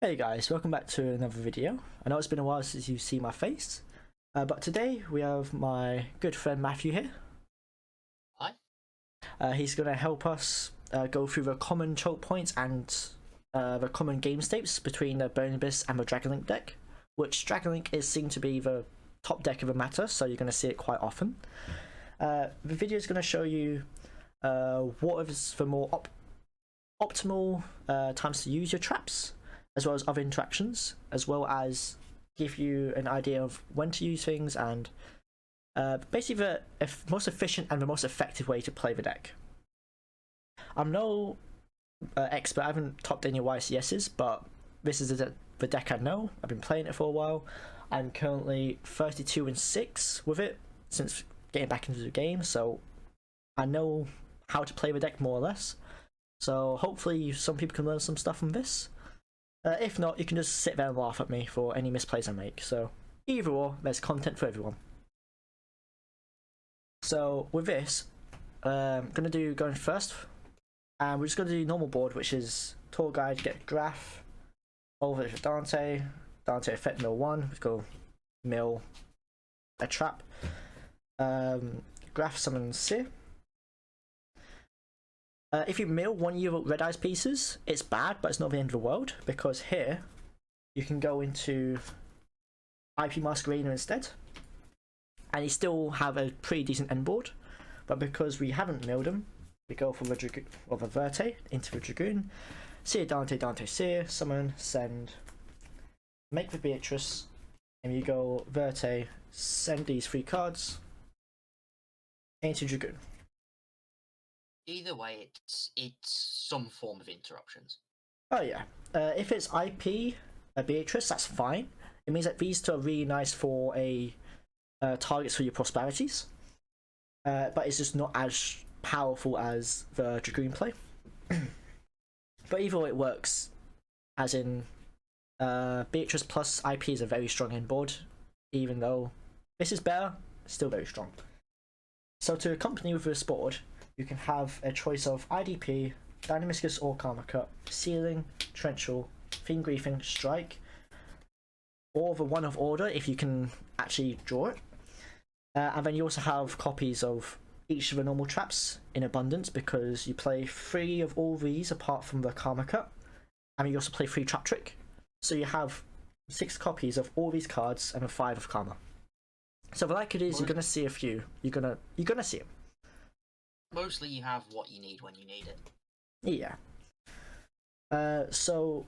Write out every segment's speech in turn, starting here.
Hey guys, welcome back to another video. I know it's been a while since you've seen my face, but today we have my good friend Matthew here. Hi. He's going to help us go through the common choke points and the common game states between the Burning Abyss and the Dragonlink deck, which Dragonlink is seen to be the top deck of the meta, so you're going to see it quite often. The video is going to show you what is the more optimal times to use your traps, as well as other interactions, as well as give you an idea of when to use things and basically the most efficient and the most effective way to play the deck. I'm no expert, I haven't topped any YCSs, but this is the deck I know. I've been playing it for a while. I'm currently 32-6 with it since getting back into the game, so I know how to play the deck more or less. So hopefully some people can learn some stuff from this. If not, you can just sit there and laugh at me for any misplays I make. So either or, there's content for everyone. So with this, I'm going to do going first. And we're just going to do normal board, which is tour guide, get graph, over to Dante effect mill 1, let's go mill a trap, graph summon Seer. If you mill one of your red eyes pieces, it's bad, but it's not the end of the world, because here you can go into IP Masquerader instead, and you still have a pretty decent end board. But because we haven't milled them, we go for the Verte into the Dragoon, Seer Dante Seer, summon, send, make the Beatrice, and you go Verte, send these 3 cards into Dragoon. Either way, it's some form of interruptions. Oh yeah, if it's IP Beatrice, that's fine. It means that these two are really nice for a targets for your prosperities, but it's just not as powerful as the Dragoon play. But either way, it works. As in, Beatrice plus IP is a very strong end board, even though this is better, it's still very strong. So to accompany with this board, you can have a choice of IDP, Dynamiscus or Karma Cut, Sealing, Torrential, Fiend Griefing, Strike, or the one of order if you can actually draw it. And then you also have copies of each of the normal traps in abundance, because you play 3 of all these apart from the Karma Cut, and you also play 3 Trap Trick. So you have 6 copies of all these cards and a 5 of Karma. So the likelihood is you're gonna see a few. You're gonna see them. Mostly you have what you need when you need it. Yeah. So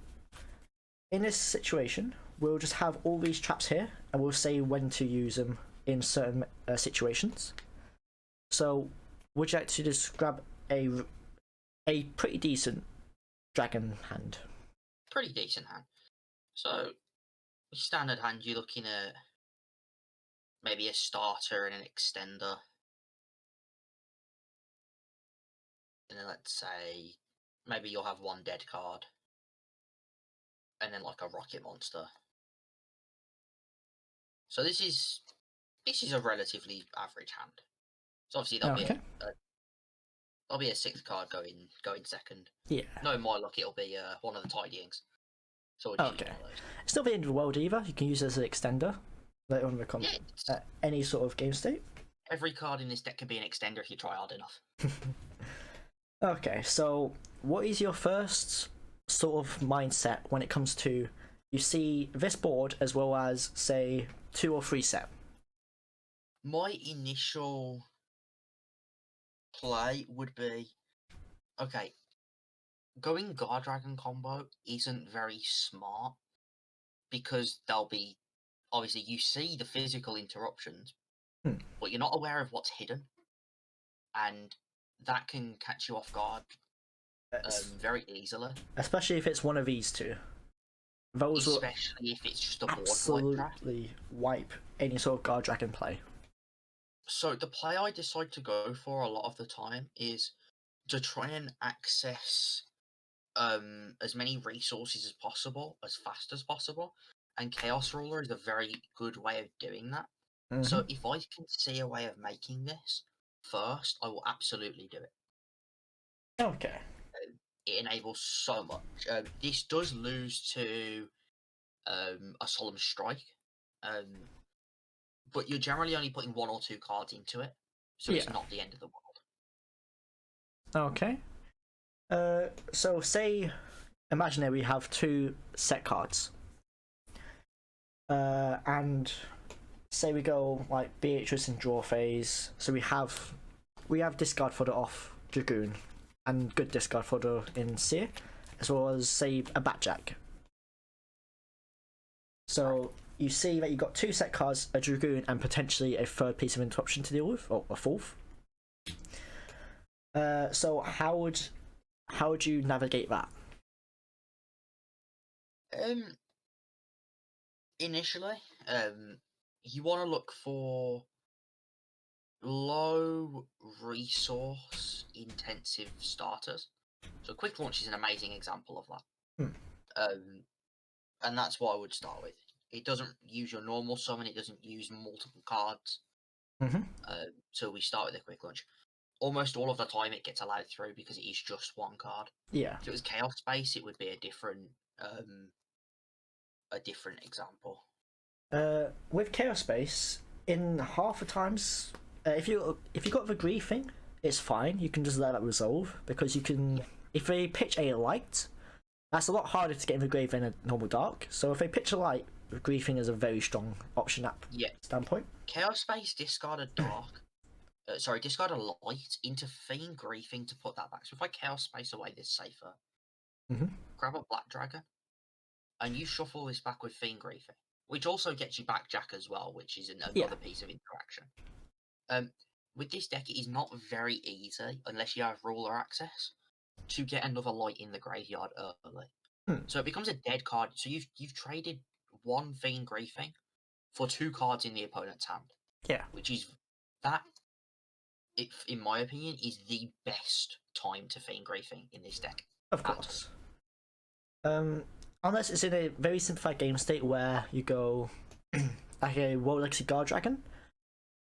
in this situation, we'll just have all these traps here, and we'll say when to use them in certain situations. So would you like to just grab a pretty decent dragon hand? Pretty decent hand. So, standard hand, you're looking at maybe a starter and an extender. And then let's say maybe you'll have 1 dead card. And then like a rocket monster. So this is a relatively average hand. So obviously there'll be a 6th card going second. Yeah. No, my luck, it'll be one of the tidyings. So okay. It's not the end of the world either. You can use it as an extender later on in the any sort of game state. Every card in this deck can be an extender if you try hard enough. Okay, so what is your first sort of mindset when it comes to, you see this board as well as say 2 or 3 set? My initial play would be, okay, going Guard Dragon combo isn't very smart, because they'll be, obviously you see the physical interruptions, but you're not aware of what's hidden, and that can catch you off guard very easily. Especially if it's one of these two. Those especially if it's just a board absolutely wipe any sort of Guard Dragon play. So the play I decide to go for a lot of the time is to try and access as many resources as possible, as fast as possible, and Chaos Ruler is a very good way of doing that. So if I can see a way of making this first, I will absolutely do it. Okay. it enables so much. This does lose to a Solemn Strike, but you're generally only putting 1 or 2 cards into it, so it's not the end of the world. Okay. So imagine that we have 2 set cards. And say we go like Beatrice in draw phase, so we have discard fodder off Dragoon and good discard fodder in Seer, as well as say a Batjack. So you see that you've got 2 set cards, a Dragoon, and potentially a 3rd piece of interruption to deal with, or a 4th. So how would you navigate that? Initially, you want to look for low resource intensive starters. So Quick Launch is an amazing example of that. And that's what I would start with. It doesn't use your normal summon, it doesn't use multiple cards. So we start with a Quick Launch. Almost all of the time it gets allowed through because it is just 1 card. Yeah. If it was Chaos Space, it would be a different example. With Chaos Space, in half the times, if you got the griefing, it's fine. You can just let that resolve because you can. Yeah. If they pitch a light, that's a lot harder to get in the grave than a normal dark. So if they pitch a light, griefing is a very strong option at standpoint. Chaos Space discard a dark. Discard a light into Fiend Griefing to put that back. So if I Chaos Space away this safer, grab a Black Dragon, and you shuffle this back with Fiend Griefing, which also gets you back Jack as well, which is another piece of interaction. With this deck, it is not very easy, unless you have ruler access, to get another light in the graveyard early. So it becomes a dead card. So you've traded 1 Fiend Griefing for 2 cards in the opponent's hand. Yeah. Which is that, in my opinion, is the best time to Fiend Griefing in this deck. Of course. Unless it's in a very simplified game state where you go like a World Legacy Guard Dragon,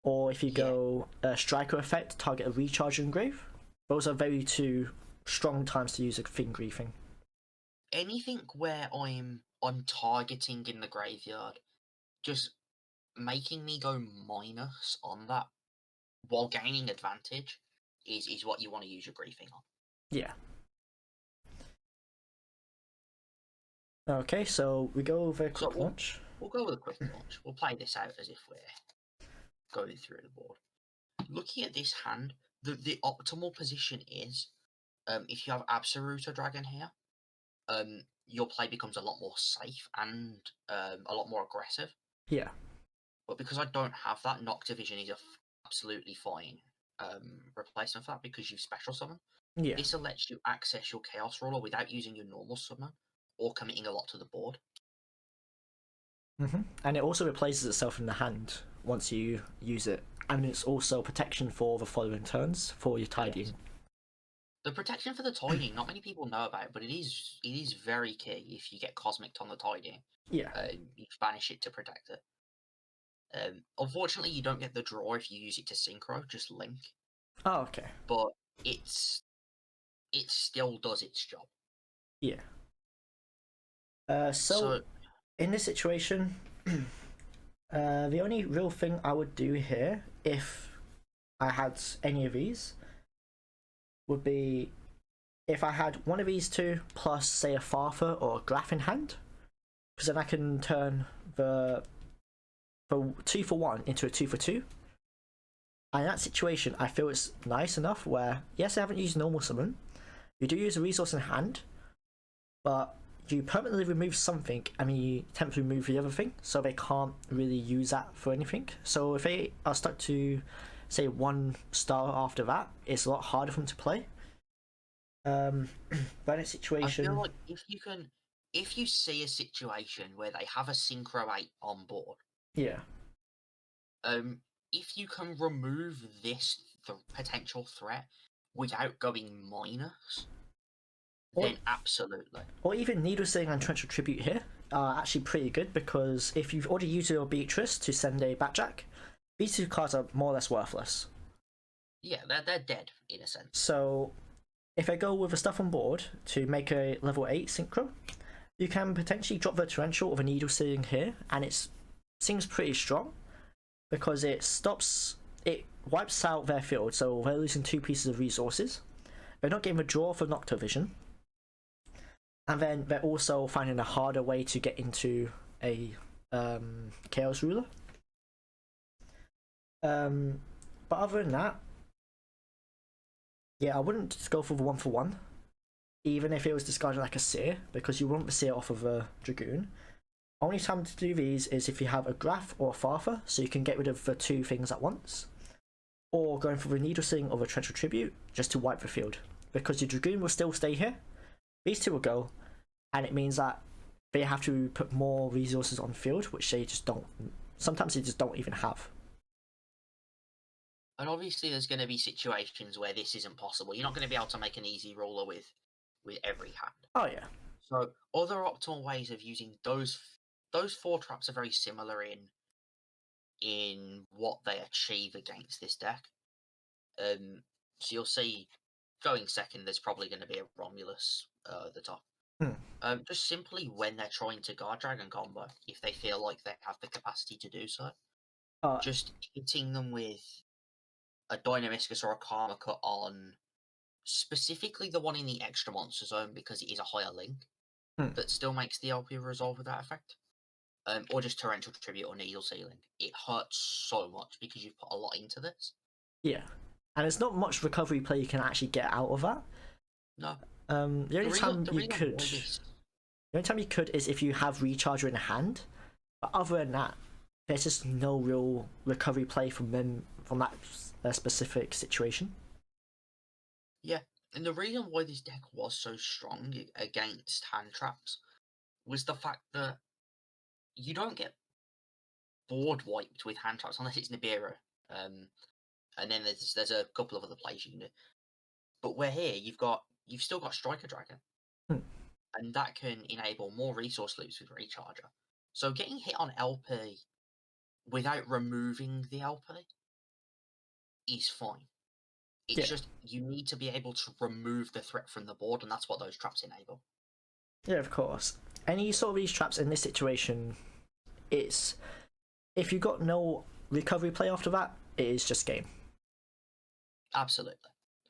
or if you go a Striker effect, target a recharge engrave. Those are very 2 strong times to use a Fiend Griefing. Anything where I'm targeting in the graveyard, just making me go minus on that while gaining advantage is what you want to use your griefing on. Yeah. Okay, so we go over a quick launch. We'll go with a quick launch. We'll play this out as if we're going through the board. Looking at this hand, the optimal position is if you have Absoluta Dragon here, your play becomes a lot more safe and a lot more aggressive. Yeah. But because I don't have that, Noctivision is absolutely fine replacement for that because you've special summon. Yeah. This lets you access your Chaos Ruler without using your normal summon or committing a lot to the board. And it also replaces itself in the hand once you use it, and it's also protection for the following turns for your tidying. Yes. The protection for the tidying, not many people know about it, but it is very key. If you get Cosmic on the tidying, you banish it to protect it. Unfortunately, you don't get the draw if you use it to synchro, just link. Oh, okay. But it still does its job. Yeah. So in this situation, the only real thing I would do here, if I had any of these, would be if I had one of these 2 plus, say, a Farther or a Graph in hand, because then I can turn the 2 for 1 into a 2 for 2. And in that situation, I feel it's nice enough where, yes, I haven't used normal summon. You do use a resource in hand, but you permanently remove something and you temporarily remove the other thing, so they can't really use that for anything. So if they are stuck to, say, 1 star after that, it's a lot harder for them to play. But in a situation, I feel like if you see a situation where they have a Synchro 8 on board, if you can remove the potential threat without going minus, then absolutely. Or even Needle Sting and Torrential Tribute here are actually pretty good, because if you've already used your Beatrice to send a Batjack, these 2 cards are more or less worthless. Yeah, they're dead in a sense. So if I go with the stuff on board to make a level 8 synchro, you can potentially drop the torrential of a needle sealing here, and it seems pretty strong because it wipes out their field, so they're losing 2 pieces of resources. They're not getting the draw for Noctovision, and then they're also finding a harder way to get into a Chaos Ruler. But other than that, yeah, I wouldn't just go for the 1-for-1, even if it was discarded like a Seer, because you want the Seer off of a Dragoon. Only time to do these is if you have a Graph or a Farther, so you can get rid of the 2 things at once. Or going for the Needle Sling or the Torrential Tribute, just to wipe the field. Because your Dragoon will still stay here, these 2 will go, and it means that they have to put more resources on field, which they just don't, sometimes they just don't even have. And obviously there's going to be situations where this isn't possible. You're not going to be able to make an easy ruler with every hand. Oh yeah. So other optimal ways of using those 4 traps are very similar in what they achieve against this deck. So you'll see going second, there's probably going to be a Romulus at the top. Just simply when they're trying to guard Dragon combo, if they feel like they have the capacity to do so, just hitting them with a Dynamiscus or a Karma Cut on specifically the one in the extra monster zone because it is a higher link that still makes the LP resolve with that effect. Or just Torrential Tribute or Needle Sealing. It hurts so much because you've put a lot into this. Yeah. And there's not much recovery play you can actually get out of that. No. The only time you could is if you have Recharger in hand. But other than that, there's just no real recovery play from that specific situation. Yeah, and the reason why this deck was so strong against hand traps was the fact that you don't get board wiped with hand traps unless it's Nibiru. And then there's a couple of other plays you can do. But where here you've still got Striker Dragon. And that can enable more resource loops with Recharger. So getting hit on LP without removing the LP is fine. It's just you need to be able to remove the threat from the board, and that's what those traps enable. Yeah, of course. Any sort of these traps in this situation, it's if you got no recovery play after that, it is just game. Absolutely.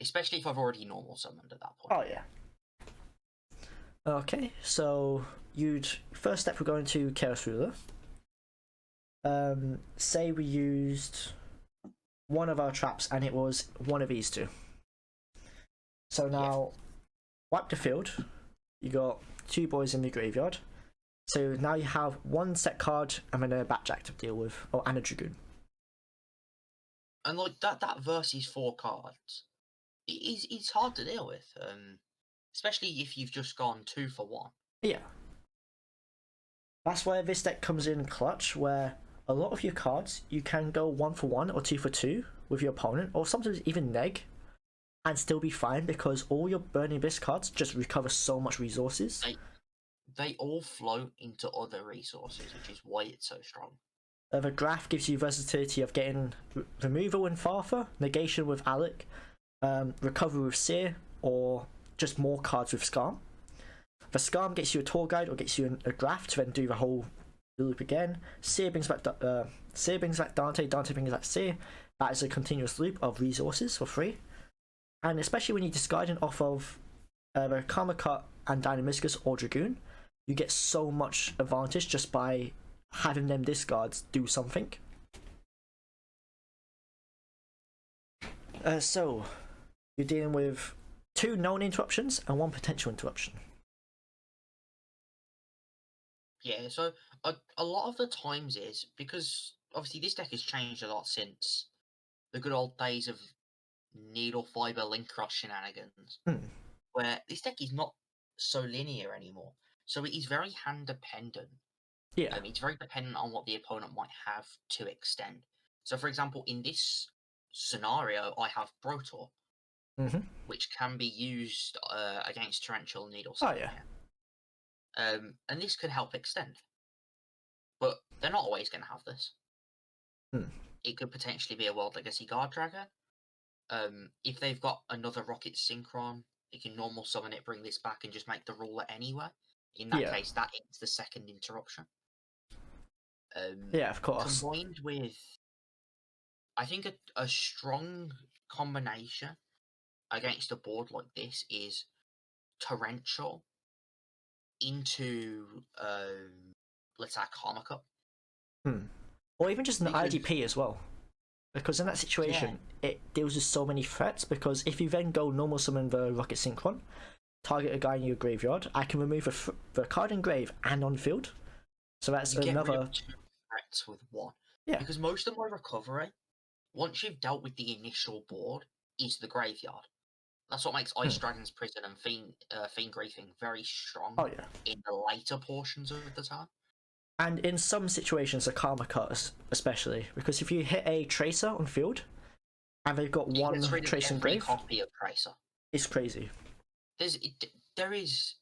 Especially if I've already normal summoned at that point. Oh yeah. Okay, so first step we're going to Chaos Ruler. Say we used one of our traps and it was one of these 2. So now wipe the field. You got 2 boys in the graveyard. So now you have 1 set card and then a Batjack to deal with, and a Dragoon. And like that versus 4 cards, it's hard to deal with. Especially if you've just gone 2 for 1. Yeah. That's where this deck comes in clutch, where a lot of your cards, you can go 1 for 1 or 2 for 2 with your opponent, or sometimes even neg, and still be fine because all your Burning Abyss cards just recover so much resources. They all float into other resources, which is why it's so strong. The Graph gives you versatility of getting removal in Farther, negation with Alec, recovery with Seer, or just more cards with Skarm. The Skarm gets you a Tour Guide or gets you a Graph to then do the whole loop again. Seer brings back Dante, Dante brings back Seer. That is a continuous loop of resources for free. And especially when you're discarding off of the Karma Cut and Dynamiscus or Dragoon, you get so much advantage just by having them discards do something. So, you're dealing with 2 known interruptions and 1 potential interruption. Yeah, so a lot of the times is because obviously this deck has changed a lot since the good old days of needle fiber link cross shenanigans, where this deck is not so linear anymore. So it is very hand dependent. Yeah. It's very dependent on what the opponent might have to extend. So, for example, in this scenario, I have Brotor, which can be used against Torrential Needle. Oh yeah. And this could help extend, but they're not always going to have this. It could potentially be a World Legacy Guard Dragon. If they've got another Rocket Synchron, it can normal summon it, bring this back, and just make the ruler anyway. In that case, that ends the second interruption. Yeah, of course. Combined with, I think a strong combination against a board like this is torrential into let's say Karma Cup. Or even just an Because- IDP as well. Because in that situation, it deals with so many threats. Because if you then go normal summon the Rocket Synchron, target a guy in your graveyard, I can remove the card in grave and on field. So that's you another. Get rid of 2 threats with 1. Yeah. Because most of my recovery, once you've dealt with the initial board, is the graveyard. That's what makes Ice Dragon's Prison and Fiend Griefing very strong in the later portions of the time. And in some situations, a Karma Cut especially, because if you hit a Tracer on field, and they've got one Tracer in grave, copy of Tracer. It's crazy. There is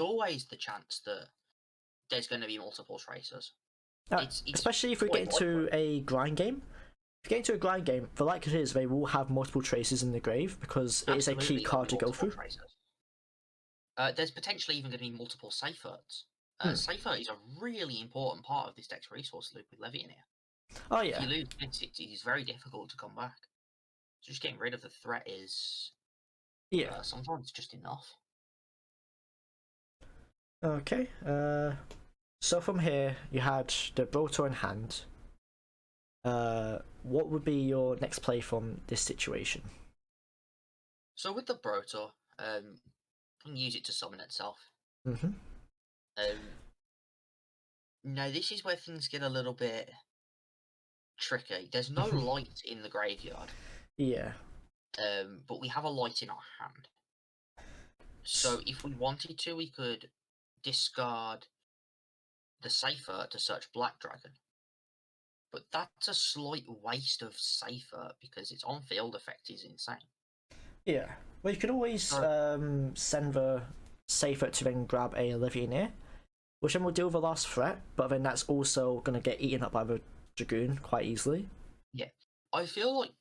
always the chance that there's going to be multiple Tracers. Especially if we get into a grind game. If you get into a grind game, the likelihood is they will have multiple Tracers in the grave because it is a key card to go through. There's potentially even going to be multiple Safearts. Safeart is a really important part of this deck's resource loop with Levianeer. Oh yeah. If you lose it is very difficult to come back. So just getting rid of the threat is sometimes just enough. Okay. So from here you had the Brotor in hand. What would be your next play from this situation? So with the Brotor, you can use it to summon itself. Now this is where things get a little bit tricky. There's no light in the graveyard. Yeah. But we have a light in our hand. So if we wanted to, we could discard the Safeart to search Black Dragon. But that's a slight waste of Safeart because its on-field effect is insane. Yeah. Well, you could always send the Safeart to then grab a Levianeer, which then will deal with the last threat, but then that's also going to get eaten up by the Dragoon quite easily. Yeah. I feel like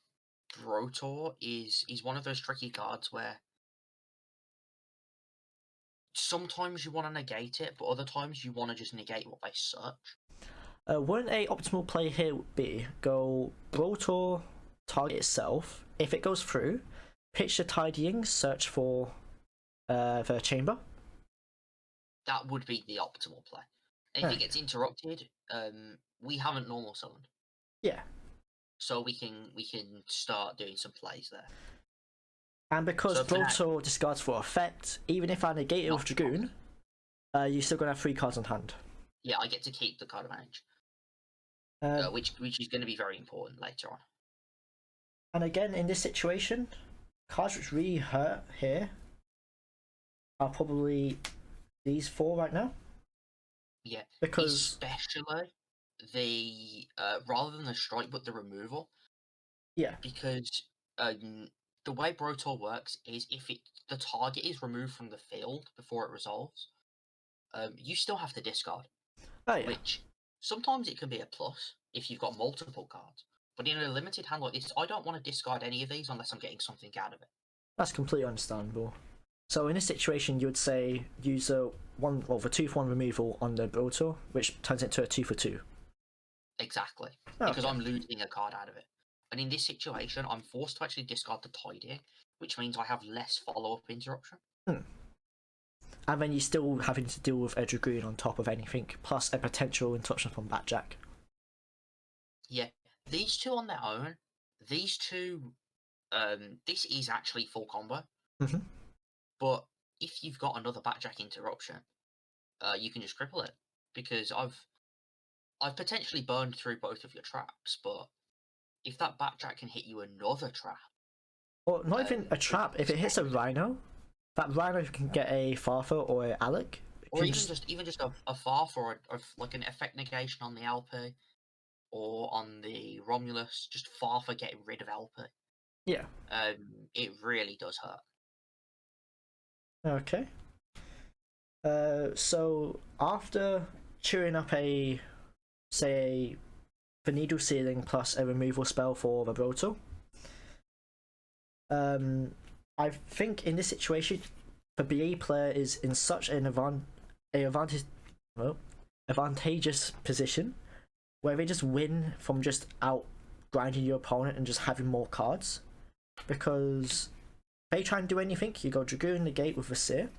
Brotor is one of those tricky cards where sometimes you want to negate it, but other times you want to just negate what they search. Wouldn't a optimal play here be go Brotor, target itself, if it goes through, pitch the Tidying, search for the chamber? That would be the optimal play. And if it gets interrupted, we haven't normal summoned. Yeah. So we can start doing some plays there. And because Brotor discards for effect, even if I negate it with Dragoon, you're still going to have 3 cards on hand. Yeah, I get to keep the card advantage. Which is going to be very important later on. And again, in this situation, cards which really hurt here are probably these 4 right now. Yeah, because especially the rather than the strike, but the removal. Yeah, because the way Brotor works is if the target is removed from the field before it resolves, you still have to discard. Oh yeah. Which sometimes it can be a plus if you've got multiple cards. But in a limited hand like this, I don't want to discard any of these unless I'm getting something out of it. That's completely understandable. So in this situation, you would say use the 2-for-1 removal on the Brotor, which turns into a 2-for-2. Exactly, because I'm losing a card out of it. And in this situation, I'm forced to actually discard the Tidying, which means I have less follow-up interruption. And then you're still having to deal with a Dragoon on top of anything, plus a potential interruption from Batjack. Yeah, these two on their own, this is actually full combo. But if you've got another Batjack interruption, you can just cripple it. Because I've potentially burned through both of your traps, but if that Batjack can hit you another trap... Or not even a trap, if it hits a Rhino, that Rhino can get a Farfa or a Alec. Or even just a Farfa or like an effect negation on the LP, or on the Romulus, just Farfa getting rid of LP. Yeah. It really does hurt. Okay. So after chewing up the Needle Sealing plus a removal spell for the Brotor, I think in this situation, the BA player is in such well, advantageous position where they just win from just out grinding your opponent and just having more cards. Because if they try and do anything, you go Dragoon negate with a Seer.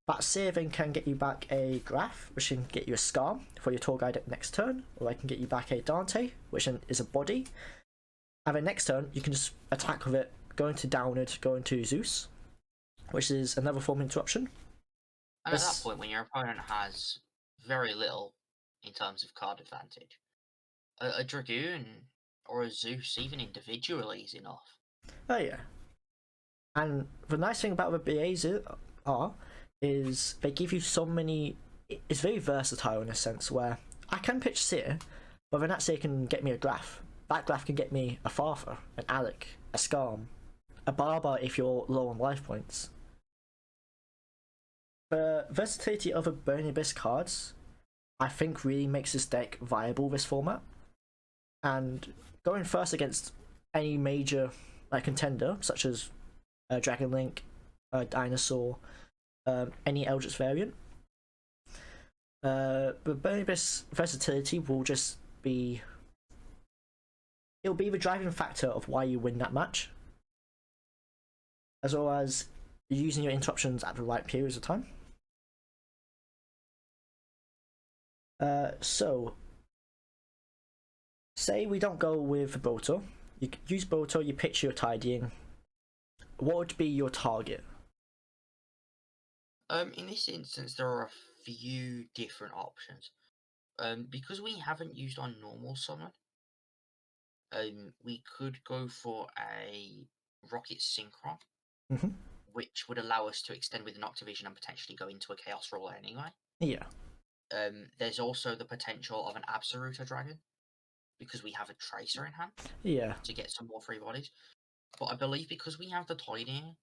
That Seer then can get you back a Graph, which can get you a Scarm for your tour guide at next turn, or I can get you back a Dante, which is a body. And then next turn, you can just attack with it, go into Downward, go into Zeus, which is another form of interruption. And at that point, when your opponent has very little in terms of card advantage, a Dragoon or a Zeus, even individually, is enough. Oh yeah. And the nice thing about the BAs is they give you so many. It's very versatile in a sense where I can pitch Seer, but then that Seer can get me a Graph. That Graph can get me a Farther, an Alec, a Scarm, a Barber if you're low on life points. The versatility of the Burning Abyss cards, I think, really makes this deck viable this format. And going first against any major contender, such as Dragon Link, Dinosaur, any Eldritch variant, the Burning Abyss versatility will just be. It'll be the driving factor of why you win that match, as well as using your interruptions at the right periods of time. So, say we don't go with Boto, you use Boto, you pitch your Tidying. What would be your target? In this instance, there are a few different options. Because we haven't used our normal summon, we could go for a Rocket Synchron, which would allow us to extend with Noctivision and potentially go into a Chaos Roller anyway. Yeah. There's also the potential of an Absoluta Dragon, because we have a Tracer in hand. Yeah. To get some more free bodies. But I believe because we have the Tidying,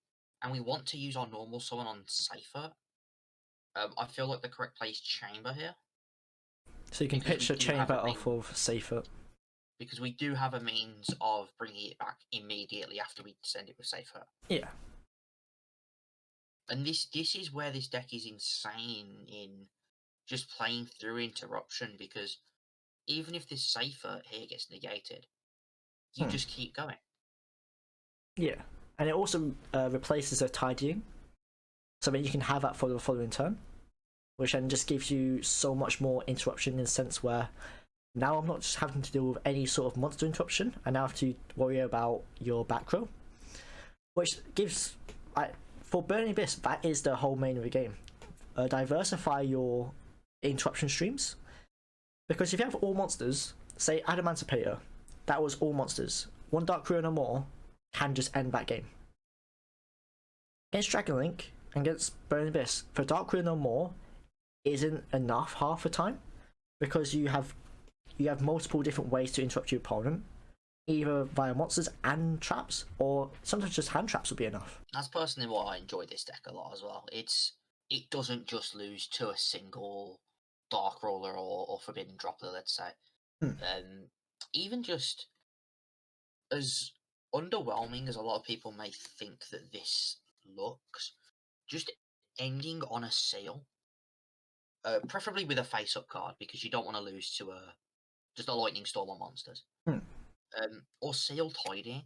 and we want to use our normal summon on Safer, I feel like the correct play is Chamber here. So you can pitch a Chamber off of Safer. Because we do have a means of bringing it back immediately after we send it with Safer. Yeah. And this is where this deck is insane in just playing through interruption, because even if this Safer here gets negated, you just keep going. Yeah, and it also replaces a Tidying, so then you can have that for the following turn, which then just gives you so much more interruption in the sense where now I'm not just having to deal with any sort of monster interruption, I now have to worry about your back row, which gives, for Burning Abyss, that is the whole main of the game. Diversify your interruption streams, because if you have all monsters, say Adamancipator, that was all monsters, one Dark Ruin or more can just end that game. Against Dragon Link and against Burning Abyss, for Dark Ruin or more isn't enough half the time, because you have multiple different ways to interrupt your opponent, either via monsters and traps, or sometimes just hand traps will be enough. That's personally why I enjoy this deck a lot as well. It doesn't just lose to a single Dark Roller or Forbidden Droplet, let's say. Even just as underwhelming as a lot of people may think that this looks, just ending on a seal, preferably with a face-up card, because you don't want to lose to just a Lightning Storm on monsters. Or Seal Tidy.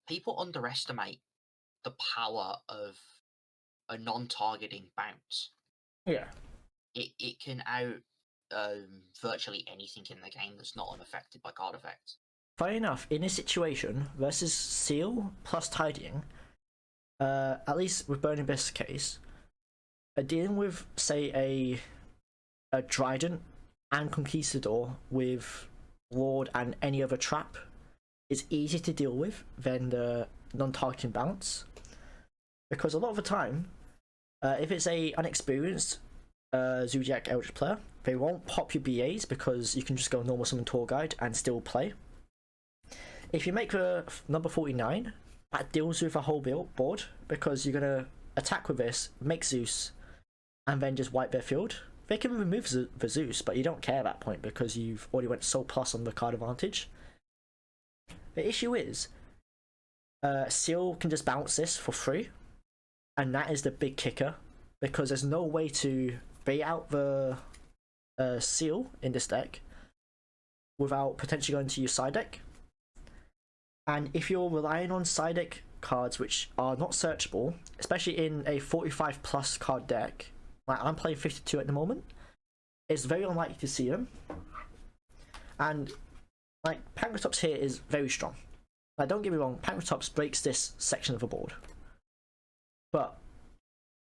People underestimate the power of a non-targeting bounce. Yeah. It can out virtually anything in the game that's not unaffected by card effects. Funny enough, in this situation, versus Seal plus Tidying, at least with Burning Abyss case, dealing with, say, a Trident and Conquistador with Lord and any other trap is easier to deal with than the non-targeting bounce. Because a lot of the time, if it's a unexperienced Zodiac Eldritch player, they won't pop your BAs because you can just go normal summon tour guide and still play. If you make the number 49, that deals with a whole board, because you're going to attack with this, make Zeus, and then just wipe their field. They can remove the Zeus, but you don't care at that point because you've already went so plus on the card advantage. The issue is, Seal can just bounce this for free, and that is the big kicker, because there's no way to bait out the Seal in this deck without potentially going to your side deck. And if you're relying on side deck cards which are not searchable, especially in a 45 plus card deck, like I'm playing 52 at the moment, it's very unlikely to see them. And like Pankratops here is very strong. Like, don't get me wrong, Pankratops breaks this section of the board. But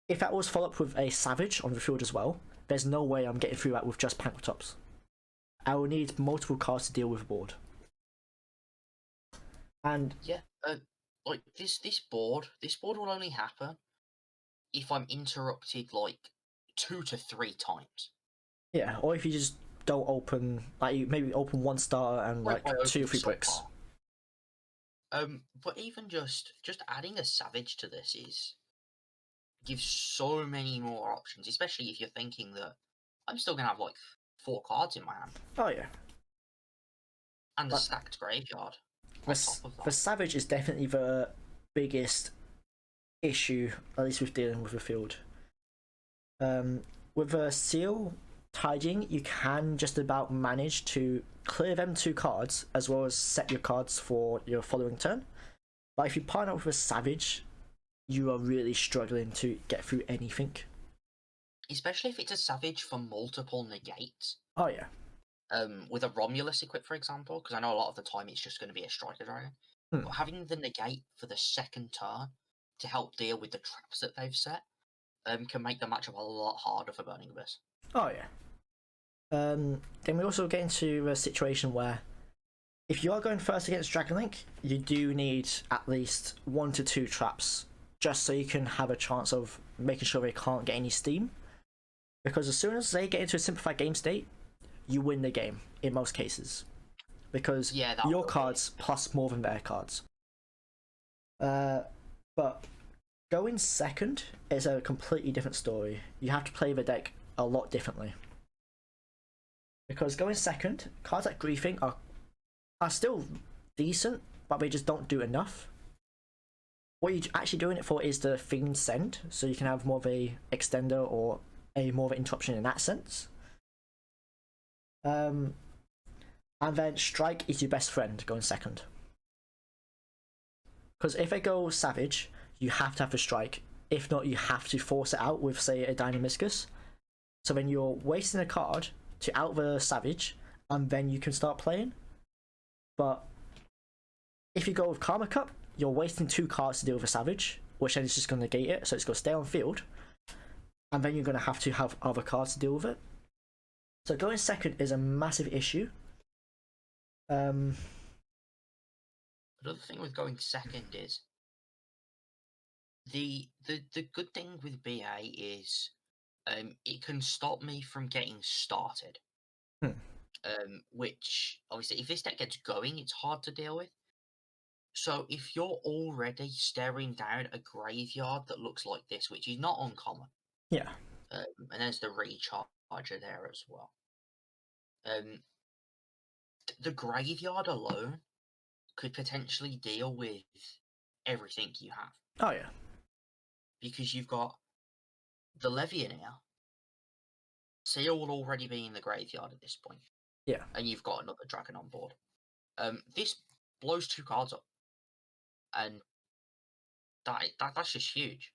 if that was followed up with a Savage on the field as well, there's no way I'm getting through that with just Pankratops. I will need multiple cards to deal with the board. And yeah, like this board will only happen if I'm interrupted like 2 to 3 times. Yeah, or if you just don't open, like you maybe open one starter and like 2 or 3 bricks. But even just adding a Savage to this gives so many more options, especially if you're thinking that I'm still gonna have like 4 cards in my hand. Oh yeah. And a stacked graveyard. The Savage is definitely the biggest issue, at least with dealing with the field. With a Seal tidying, you can just about manage to clear them 2 cards as well as set your cards for your following turn. But if you partner up with a Savage, you are really struggling to get through anything. Especially if it's a Savage for multiple negates. Oh yeah. With a Romulus equipped, for example, because I know a lot of the time it's just going to be a Striker Dragon. But having the negate for the second turn to help deal with the traps that they've set can make the matchup a lot harder for Burning Abyss. Oh yeah. Then we also get into a situation where if you are going first against Dragonlink, you do need at least 1 to 2 traps just so you can have a chance of making sure they can't get any steam. Because as soon as they get into a simplified game state, you win the game in most cases. Because your cards plus more than their cards. But going second is a completely different story. You have to play the deck a lot differently. Because going second, cards like Griefing are still decent, but they just don't do enough. What you're actually doing it for is the Fiend Send, so you can have more of a extender or a more of an interruption in that sense. And then Strike is your best friend going second. Because if they go Savage, you have to have the Strike. If not, you have to force it out with, say, a Dynamiscus. So then you're wasting a card to out the Savage, and then you can start playing. But if you go with Karma Cup, you're wasting 2 cards to deal with a Savage, which then is just going to negate it, so it's going to stay on field. And then you're going to have other cards to deal with it. So going second is a massive issue. Another thing with going second is the good thing with BA is it can stop me from getting started. Which obviously if this deck gets going, it's hard to deal with. So if you're already staring down a graveyard that looks like this, which is not uncommon. Yeah. And there's the recharger there as well. The graveyard alone could potentially deal with everything you have. Oh yeah. Because you've got the Levianeer. Seal will already be in the graveyard at this point. Yeah. And you've got another dragon on board. This blows 2 cards up. And that's just huge.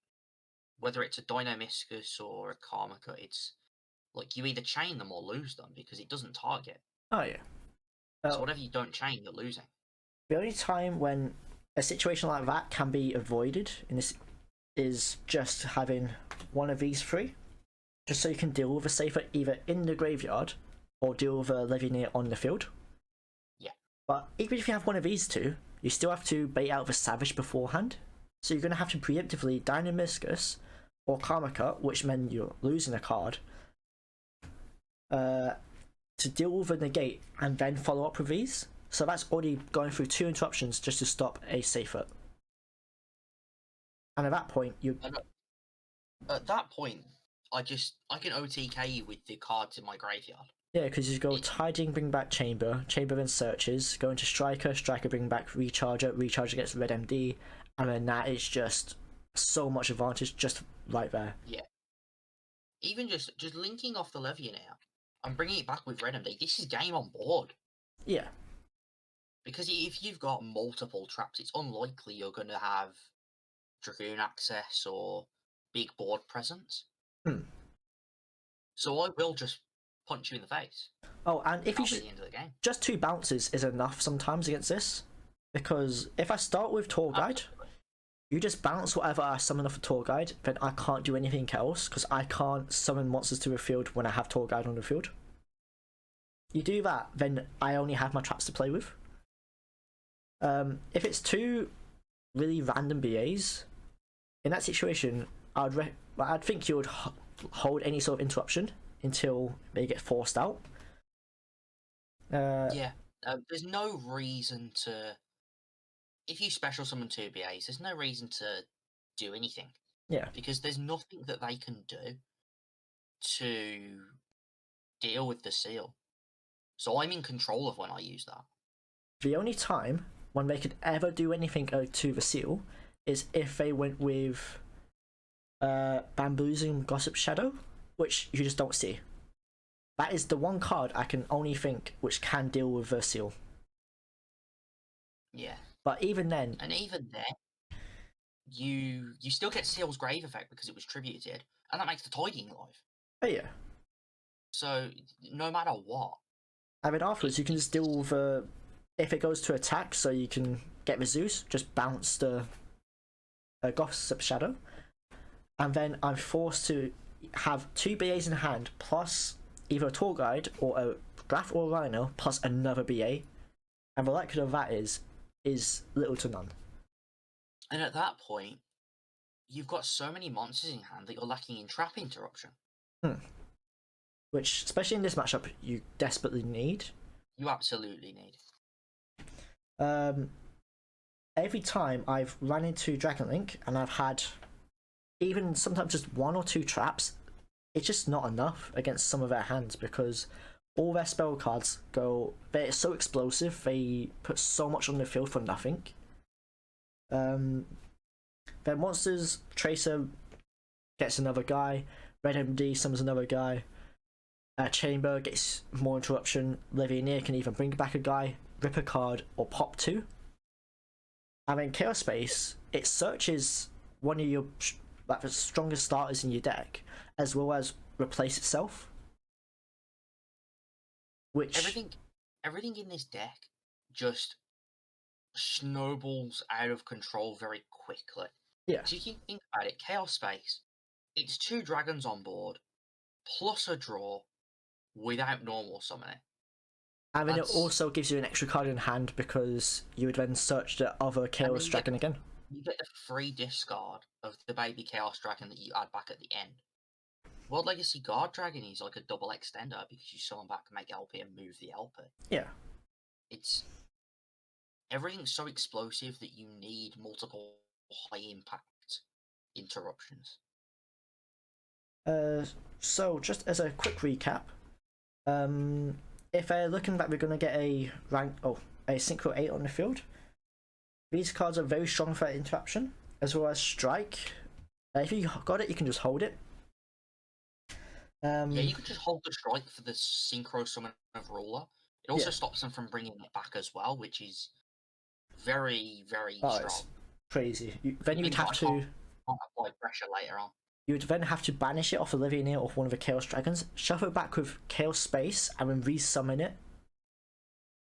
Whether it's a Dynamiscus or a Karmika, it's like you either chain them or lose them because it doesn't target. Oh yeah. So whatever you don't chain, you're losing. The only time when a situation like that can be avoided in this is just having one of these 3, just so you can deal with a safer either in the graveyard or deal with a Levianeer on the field. Yeah. But even if you have one of these 2, you still have to bait out the Savage beforehand. So you're going to have to preemptively Dynamiscus or Karmika, which meant you're losing a card, to deal with a negate and then follow up with these. So that's already going through 2 interruptions just to stop a safer. And at that point, At that point, I can OTK you with the cards in my graveyard. Yeah, because you go tidying, bring back Chamber, Chamber then searches, go into Striker, Striker bring back Recharger, Recharger gets Red MD, and then that is just so much advantage just right there. Yeah. Even just linking off the Levian now and bringing it back with Red MD, this is game on board. Yeah. Because if you've got multiple traps, it's unlikely you're going to have Dragoon access or big board presence. So I will just punch you in the face. Oh, and if you the end of the game. Just 2 bounces is enough sometimes against this, because if I start with Tour Guide, you just bounce whatever I summon off a Tour Guide, then I can't do anything else because I can't summon monsters to the field when I have Tour Guide on the field. You do that, then I only have my traps to play with. If it's 2 really random BAs, in that situation, I'd think you would hold any sort of interruption until they get forced out. There's no reason to. If you special summon 2 BAs, there's no reason to do anything. Yeah. Because there's nothing that they can do to deal with the seal. So I'm in control of when I use that. The only time when they could ever do anything to the seal is if they went with Bamboozling Gossip Shadow, which you just don't see. That is the one card I can only think which can deal with the seal. Yeah. But even then... And even then, you still get Seal's Grave effect because it was tributed, and that makes the Tidying live. Oh yeah. So, no matter what... I mean, afterwards, you can just deal with... if it goes to attack, so you can get the Zeus, just bounce the Gossip Shadow. And then I'm forced to have 2 BAs in hand, plus either a Tour Guide or a Graph or a Rhino, plus another BA. And the likelihood of that is little to none. And at that point, you've got so many monsters in hand that you're lacking in trap interruption. Which, especially in this matchup, you desperately need. You absolutely need. Every time I've run into Dragon Link and I've had even sometimes just 1 or 2 traps, it's just not enough against some of their hands because all their spell cards they're so explosive, they put so much on the field for nothing. Their monsters, Tracer gets another guy, Red MD summons another guy, Chamber gets more interruption, Levianeer can even bring back a guy, rip a card, or pop 2. And then Chaos Space, it searches one of your the strongest starters in your deck, as well as replace itself. Which everything in this deck just snowballs out of control very quickly. Yeah. So you can think about it, Chaos Space, it's 2 dragons on board, plus a draw, without normal summoning. And then it also gives you an extra card in hand because you would then search the other Chaos Dragon again. You get the free discard of the baby Chaos Dragon that you add back at the end. World Legacy Guard Dragon is like a double extender because you summon back, make LP, and move the LP. Yeah. Everything's so explosive that you need multiple high impact interruptions. So just as a quick recap, if they're looking like we're gonna get a Synchro 8 on the field, these cards are very strong for interruption, as well as Strike. If you got it, you can just hold it. Yeah, you can just hold the Strike for the Synchro Summon of Ruler. It also stops them from bringing it back as well, which is very, very strong. It's crazy. Then you'd have to apply pressure later on. You would then have to banish it off of Levianeer or one of the Chaos Dragons, shuffle it back with Chaos Space, and then re-summon it.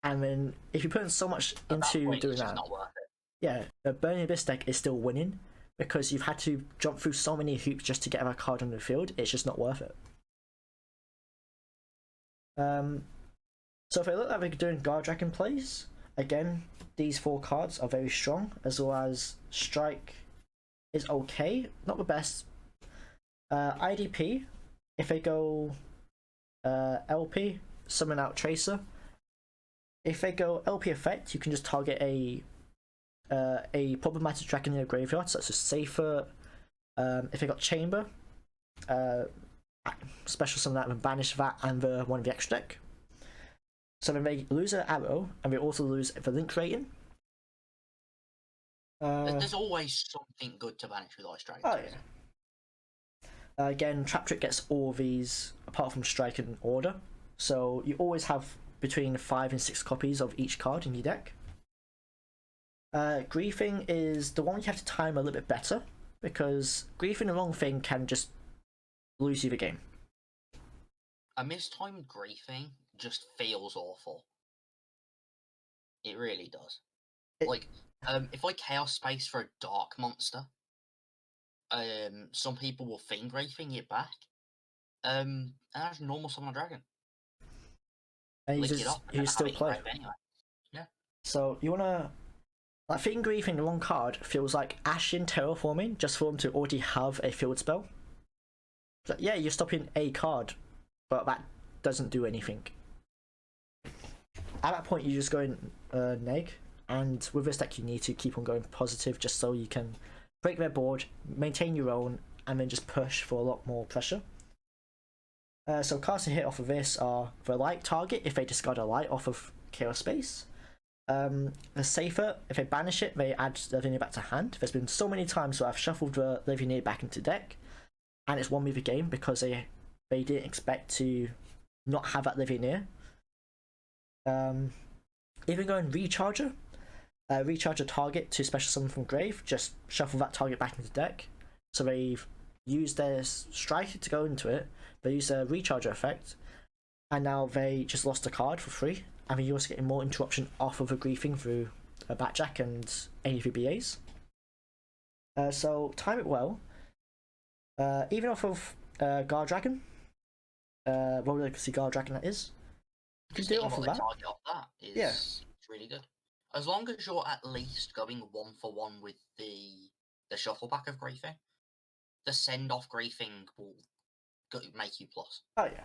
And then, if you put in so much into doing that, not worth it. Yeah, the Burning Abyss deck is still winning because you've had to jump through so many hoops just to get a card on the field. It's just not worth it. So if I look like we're doing Guard Dragon plays, again, these 4 cards are very strong, as well as Strike is okay, not the best. IDP, if they go LP, summon out Tracer. If they go LP effect, you can just target a problematic dragon in your graveyard, such as Safer. If they got Chamber, special summon that and banish that and the one of the extra deck. So then they lose an arrow, and they also lose the link rating. There's always something good to banish with Ice Dragon. Oh yeah. Again, Trap Trick gets all these apart from Strike and Order, so you always have between 5 and 6 copies of each card in your deck. Griefing is the one you have to time a little bit better, because griefing the wrong thing can just lose you the game. A mistimed griefing just feels awful. It really does. If I Chaos Space for a Dark Monster, some people will Fiend Griefing it back, and that's normal summon a dragon. And you still play. Anyway. Yeah. So you wanna Fiend Griefing the wrong card feels like Ashen Terraforming just for them to already have a field spell. So, yeah, you're stopping a card, but that doesn't do anything. At that point, you just go in neg, and with this deck, you need to keep on going positive just so you can break their board, maintain your own, and then just push for a lot more pressure. So cards to hit off of this are the light target if they discard a light off of Chaos Space. The safer, if they banish it, they add Levianeer back to hand. There's been so many times where I've shuffled the Levianeer back into deck, and it's won me the game because they didn't expect to not have that Levianeer. Even going Recharger. Recharge a target to special summon from grave, just shuffle that target back into deck. So they've used their striker to go into it, they use a recharger effect, and now they just lost a card for free, and you're also getting more interruption off of a griefing through a Batjack and any of your BAs. So time it well. Even off of Guard Dragon, World Legacy Guard Dragon that is. You can do it off of that. Target off that is it's really good. As long as you're at least going 1-for-1 with the shuffle back of griefing, the send off griefing will make you plus. Oh yeah,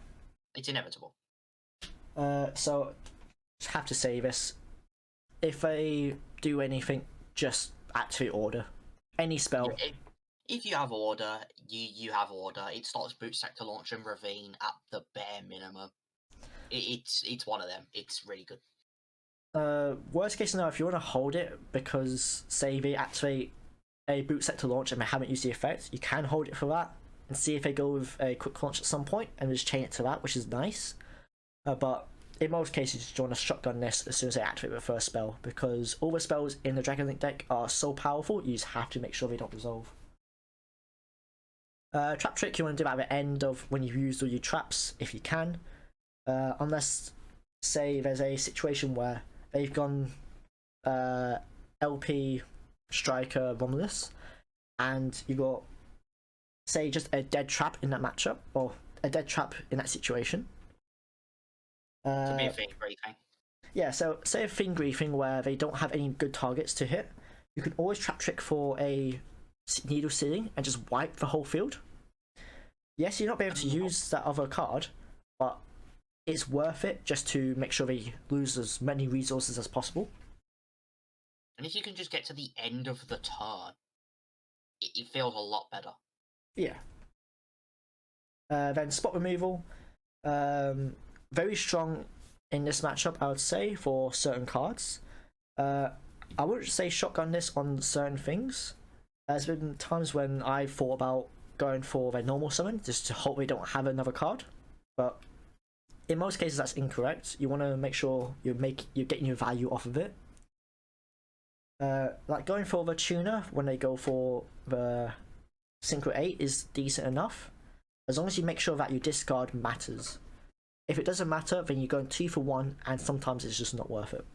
it's inevitable. So have to say this: if they do anything, just activate Order. Any spell. If you have Order, you have Order. It starts Boot Sector Launch and Ravine at the bare minimum. It's one of them. It's really good. Worst case scenario, if you want to hold it because say they activate a Boot Sector Launch and they haven't used the effect, you can hold it for that and see if they go with a quick launch at some point and just chain it to that, which is nice. But in most cases, you want to shotgun this as soon as they activate the first spell, because all the spells in the Dragon Link deck are so powerful, you just have to make sure they don't resolve. Trap Trick, you want to do that at the end of when you've used all your traps, if you can. Unless, say, there's a situation where they've gone LP, Striker, Romulus, and you got, say, just a dead trap in that matchup, or a dead trap in that situation. To be a Fiend Griefing. Yeah, so say a Fiend Griefing where they don't have any good targets to hit, you can always Trap Trick for a Needle Sealing and just wipe the whole field. Yes, you're not be able to use that other card, but it's worth it just to make sure they lose as many resources as possible. And if you can just get to the end of the turn, it feels a lot better. Yeah. Then Spot Removal. Very strong in this matchup, I would say, for certain cards. I wouldn't say shotgun this on certain things. There's been times when I thought about going for their normal summon, just to hope they don't have another card. But in most cases, that's incorrect. You want to make sure you're getting your value off of it. Like going for the tuner when they go for the Synchro 8 is decent enough, as long as you make sure that your discard matters. If it doesn't matter, then you're going 2-for-1, and sometimes it's just not worth it.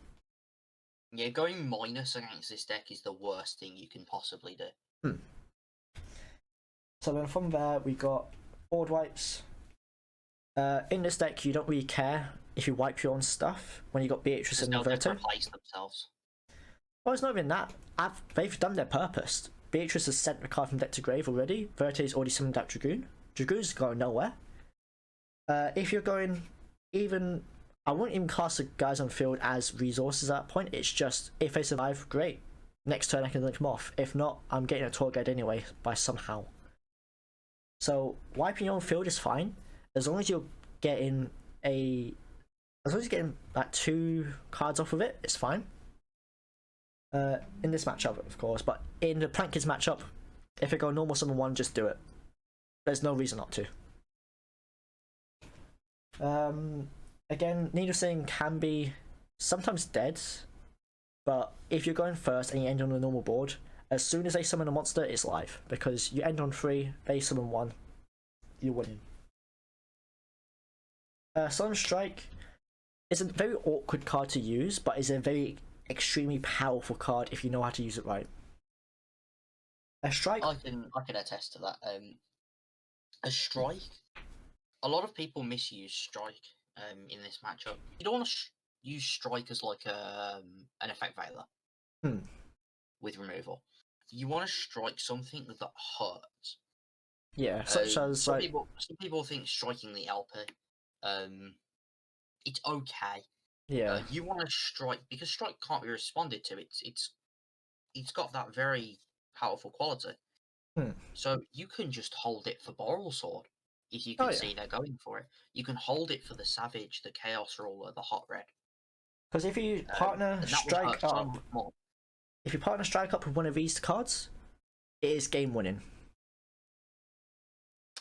Yeah, going minus against this deck is the worst thing you can possibly do. So then from there, we got board wipes. In this deck, you don't really care if you wipe your own stuff when you got Beatrice and Verto. Replace themselves. Well, it's not even that. They've done their purpose. Beatrice has sent the card from deck to grave already. Verte's already summoned out Dragoon. Dragoon's going nowhere. If you're going even, I wouldn't even class the guys on field as resources at that point. It's just if they survive, great. Next turn I can link them off. If not, I'm getting a tour guide anyway by somehow. So wiping your own field is fine as long as you're getting like 2 cards off of it. It's fine. In this matchup, of course, but in the Plant Kids matchup, if it go normal summon 1, just do it. There's no reason not to. Again, Needle Sing can be sometimes dead, but if you're going first and you end on a normal board, as soon as they summon a monster, it's live, because you end on 3, they summon 1, you're winning. Solemn Strike is a very awkward card to use, but is a very extremely powerful card if you know how to use it right. A Strike... I can attest to that. A Strike, a lot of people misuse Strike in this matchup. You don't want to use Strike as like an effect veiler with removal. You want to strike something that hurts. Yeah, such as some people think striking the LP, it's okay. Yeah. You want to strike because strike can't be responded to. It's got that very powerful quality. So you can just hold it for Boral Sword if you can see they're going for it. You can hold it for the Savage, the Chaos Ruler, the Hot Red. Because if you partner Strike up, if you partner Strike up with one of these cards, it is game winning.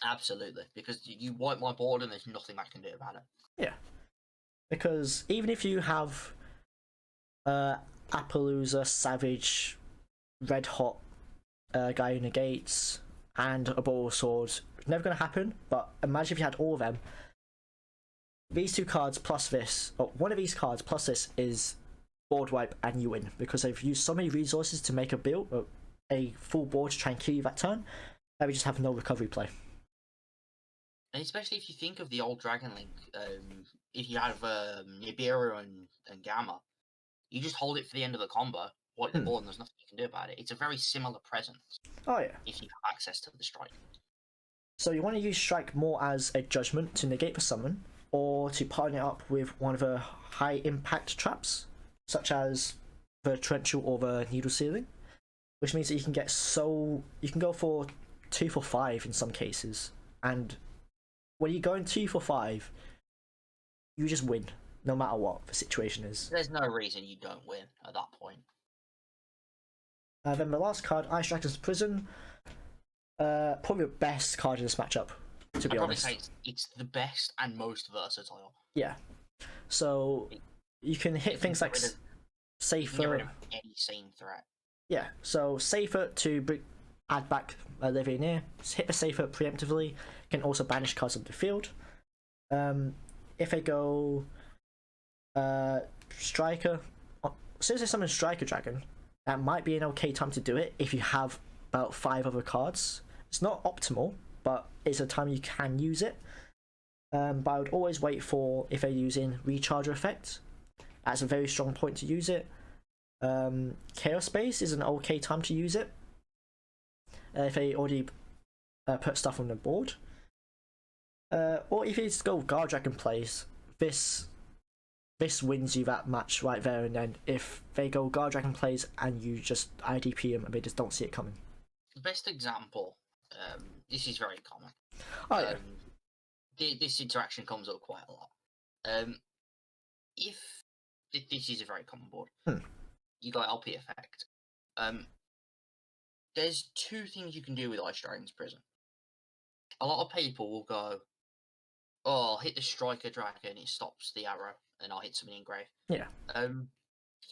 Absolutely, because you wipe my board and there's nothing I can do about it. Yeah, because even if you have Appaloosa, Savage, Red Hot, Guy Who Negates, and a Ball Sword, it's never going to happen, but imagine if you had all of them. These 2 cards plus this, or one of these cards plus this is board wipe and you win, because they've used so many resources to make a build, a full board to try and kill you that turn, that we just have no recovery play. And especially if you think of the old Dragon Link, if you have Nibiru and Gamma, you just hold it for the end of the combo, wipe the board, and there's nothing you can do about it. It's a very similar presence. Oh yeah. If you have access to the Strike. So you want to use Strike more as a judgment to negate the summon, or to partner it up with one of the high impact traps, such as the Torrential or the Needle Sealing, which means that you can go for 2 for 5 in some cases, and when you go in 2 for 5, you just win, no matter what the situation is. There's no reason you don't win at that point. Then the last card, Ice Dragon's Prison, probably the best card in this matchup, to be honest. I'd probably say it's the best and most versatile. Yeah. So you can hit things like Safer. Get rid of any scene threat. Yeah. So Safer to add back Levianeer. Hit the Safer preemptively. Can also banish cards of the field. If they go Striker, since they summon Striker Dragon, that might be an okay time to do it if you have about 5 other cards. It's not optimal, but it's a time you can use it. But I would always wait for if they're using Recharger effect. That's a very strong point to use it. Chaos Space is an okay time to use it. If they already put stuff on the board. Or if you just go Guard Dragon plays, this wins you that match right there and then. If they go Guard Dragon plays and you just IDP them and they just don't see it coming. Best example, this is very common. Oh yeah. This interaction comes up quite a lot. If this is a very common board, you got LP effect. There's 2 things you can do with Ice Dragon's Prison. A lot of people will go, "Oh, I'll hit the Striker Dragon, it stops the arrow, and I'll hit something engrave." Yeah.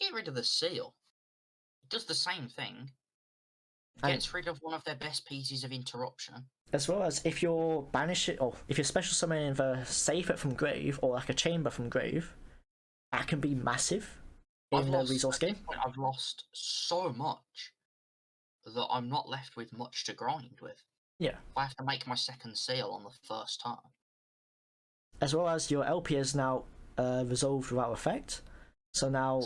Get rid of the seal. It does the same thing. Gets rid of one of their best pieces of interruption. As well as if you're banishing, or if you're special summoning the Save It from Grave, or like a Chamber from Grave, that can be massive in the resource game. I've lost so much that I'm not left with much to grind with. Yeah. I have to make my second seal on the first turn. As well as your LP is now resolved without effect. So now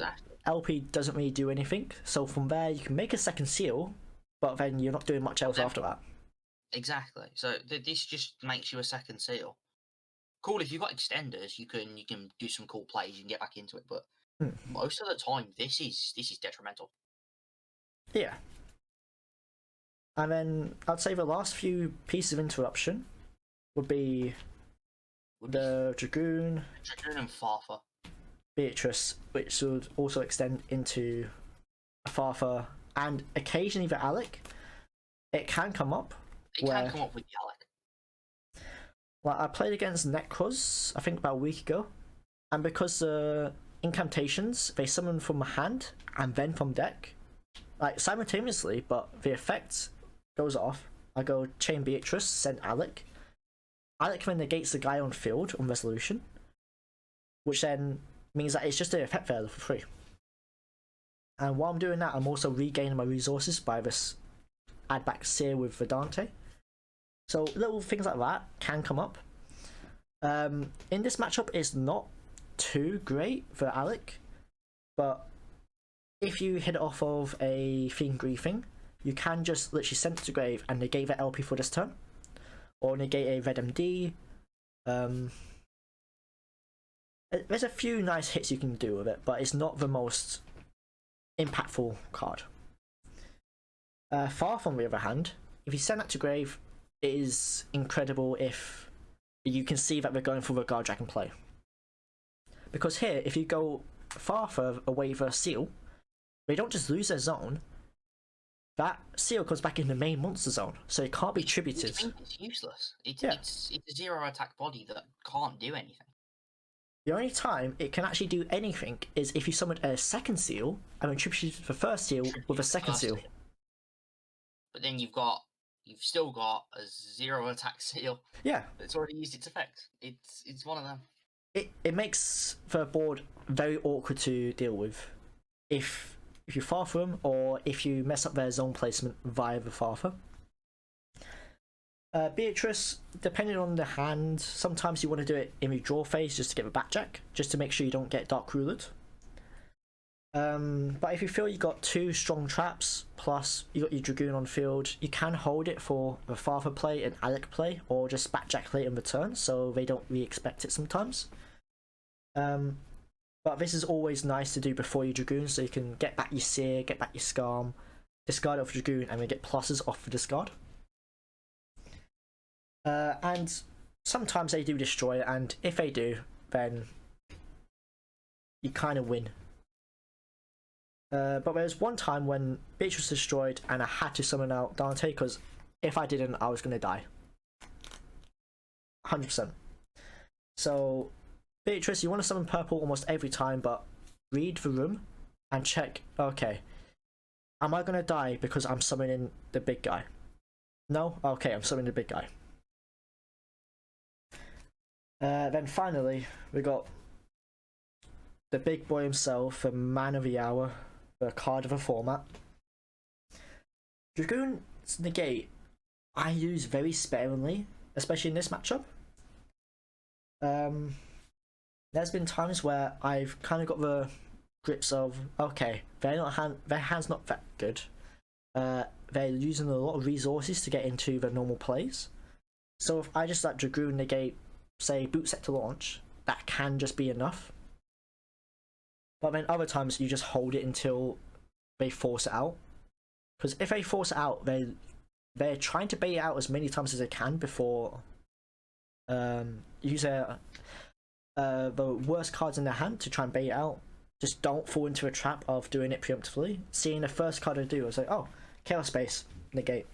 LP doesn't really do anything. So from there you can make a second seal, but then you're not doing much else after that. Exactly. So this just makes you a second seal. Cool, if you've got extenders, you can do some cool plays, you can get back into it, but most of the time this is detrimental. Yeah. And then I'd say the last few pieces of interruption would be the Dragoon, and Farfa. Beatrice, which would also extend into Farfa, and occasionally the Alec. It can come up. It can come up with the Alec. Well, I played against Necros, I think about a week ago, and because the incantations, they summon from hand and then from deck, like simultaneously, but the effect goes off. I go chain Beatrice, send Alec. Alec then negates the guy on field on resolution, which then means that it's just an effect there for free. And while I'm doing that, I'm also regaining my resources by this add back Seer with Vedante. So little things like that can come up. In this matchup, it's not too great for Alec, but if you hit it off of a Fiend Griefing, you can just literally send it to grave and negate the LP for this turn, or negate a Red MD. There's a few nice hits you can do with it, but it's not the most impactful card. Farf, on the other hand, if you send that to grave, it is incredible if you can see that they're going for the Guard Dragon play. Because here, if you go Farfa away for a seal, they don't just lose their zone, that seal comes back in the main monster zone, so it can't be tributed. It's useless. It's a 0 attack body that can't do anything. The only time it can actually do anything is if you summon a second seal and then tribute the first seal with a second seal. But then you've still got a 0 attack seal. Yeah. It's already used its effect. It's one of them. It makes the board very awkward to deal with if you Farfa them, or if you mess up their zone placement via the Farfa. Beatrice, depending on the hand, sometimes you want to do it in your draw phase just to get the backjack, just to make sure you don't get Dark Rulered. But if you feel you got two strong traps, plus you got your Dragoon on field, you can hold it for the Farfa play and Alec play, or just backjack late in return, so they don't really expect it sometimes. But this is always nice to do before your Dragoon, so you can get back your Seer, get back your Scarm, discard it off Dragoon, and then get pluses off the discard. And sometimes they do destroy it, and if they do, then you kind of win. But there was one time when Beatrice was destroyed and I had to summon out Dante, because if I didn't, I was going to die. 100%. So, Beatrice, you want to summon purple almost every time, but read the room and check, okay, am I going to die because I'm summoning the big guy? No? Okay, I'm summoning the big guy. Then finally, we got the big boy himself, the man of the hour, the card of the format. Dragoon's Negate, I use very sparingly, especially in this matchup. There's been times where I've kind of got the grips of, okay, their hand's not that good. They're using a lot of resources to get into the normal plays. So if I just let Dragoon negate, say, boot set to launch, that can just be enough. But then other times you just hold it until they force it out. Because if they force it out, they're trying to bait it out as many times as they can before use the worst cards in their hand to try and bait it out. Just don't fall into a trap of doing it preemptively. Seeing the first card I do, I was like, oh, Chaos Space, negate.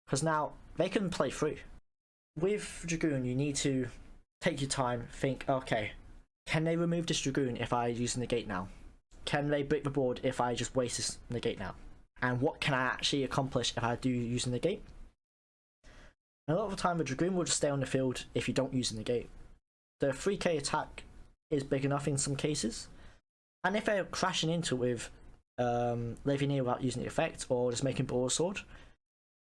Because now they can play through. With Dragoon, you need to take your time, think, okay, can they remove this Dragoon if I use negate now? Can they break the board if I just waste this negate now? And what can I actually accomplish if I do use negate? And a lot of the time, the Dragoon will just stay on the field if you don't use negate. The 3k attack is big enough in some cases. And if they're crashing into it with Levian without using the effect, or just making Broadsword,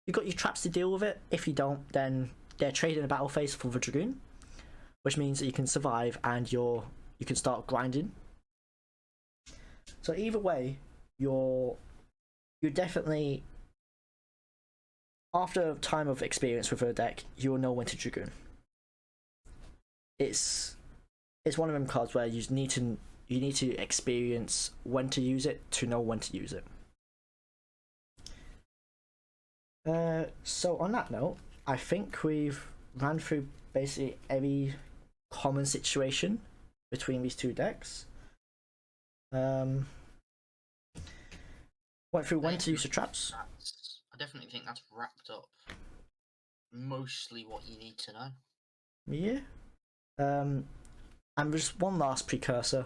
you've got your traps to deal with it. If you don't, then they're trading a battle phase for the Dragoon, which means that you can survive and you can start grinding. So either way, you're definitely, after time of experience with a deck, you'll know when to Dragoon. It's one of them cards where you need to experience when to use it to know when to use it. So on that note, I think we've ran through basically every common situation between these two decks. Went through when to use the traps. I definitely think that's wrapped up mostly what you need to know. Yeah. And just one last precursor.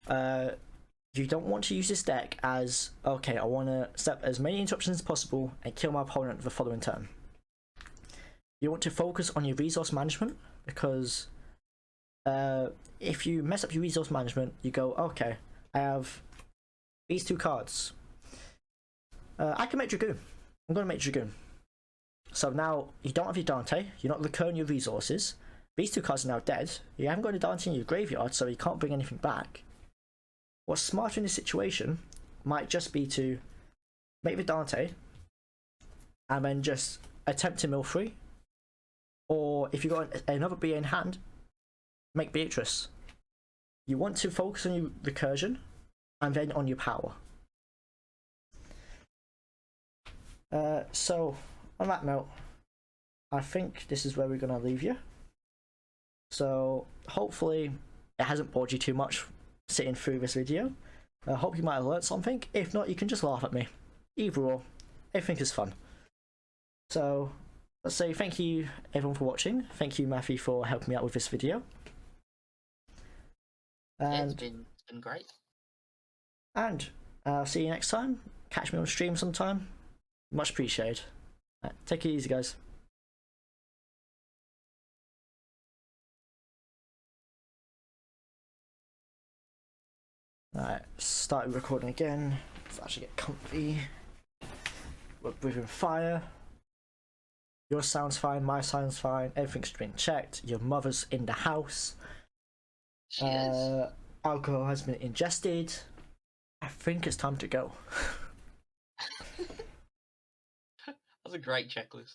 You don't want to use this deck as, okay, I want to set as many interruptions as possible and kill my opponent the following turn. You want to focus on your resource management, because if you mess up your resource management, you go, okay, I have these two cards. I can make Dragoon. I'm going to make Dragoon. So now you don't have your Dante, you're not recurring your resources. These two cards are now dead. You haven't got a Dante in your graveyard, so you can't bring anything back. What's smarter in this situation might just be to make the Dante and then just attempt to mill free. Or if you've got another BA in hand, make Beatrice. You want to focus on your recursion and then on your power. So, on that note, I think this is where we're going to leave you. So, hopefully, it hasn't bored you too much sitting through this video. I hope you might have learned something. If not, you can just laugh at me. Either or, everything is fun. So, let's say thank you everyone for watching. Thank you, Matthew, for helping me out with this video. And it's been great. And I'll see you next time. Catch me on stream sometime. Much appreciated. Take it easy, guys. Alright, started recording again. Let's actually get comfy. We're breathing fire. Your sound's fine, my sound's fine, everything's been checked. Your mother's in the house. She is. Alcohol has been ingested. I think it's time to go. That's a great checklist.